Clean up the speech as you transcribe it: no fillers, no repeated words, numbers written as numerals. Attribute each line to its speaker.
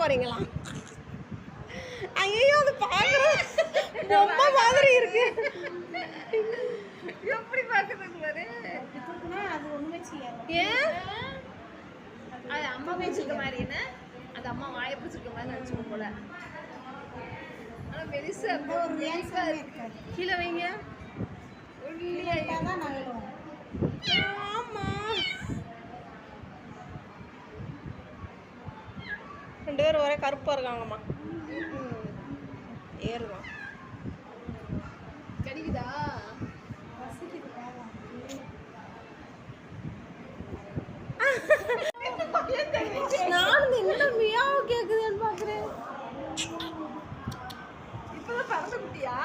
Speaker 1: போறீங்களா? ஐயோ அது பாக்குறது ரொம்ப மாதிரி இருக்கு.
Speaker 2: எப்படி பாக்குறது பாரு.
Speaker 3: அது ஒண்ணுமே செய்யாது.
Speaker 1: ஏன்
Speaker 2: அது அம்மா பேசிருக்க மாதிரி என்ன? அது அம்மா வாயை பிடிச்சிருக்க மாதிரி நினைச்சுக்கோ போல. ஆனா பெருசா
Speaker 3: ஒரு வேன்ஸாவே இருக்காது.
Speaker 2: கீழே வைங்க.
Speaker 3: தான் நகரும்.
Speaker 1: ஆமா ரெண்டு பேரும் ஒரே கருப்பா இருக்காங்கம்மா. ஏறுதான்
Speaker 2: கடிக்குதா?
Speaker 1: நானும் என்ன மியாவ் கேக்குதுன்னு பாக்குறேன்.
Speaker 2: இப்பதான் பறந்த குட்டியா?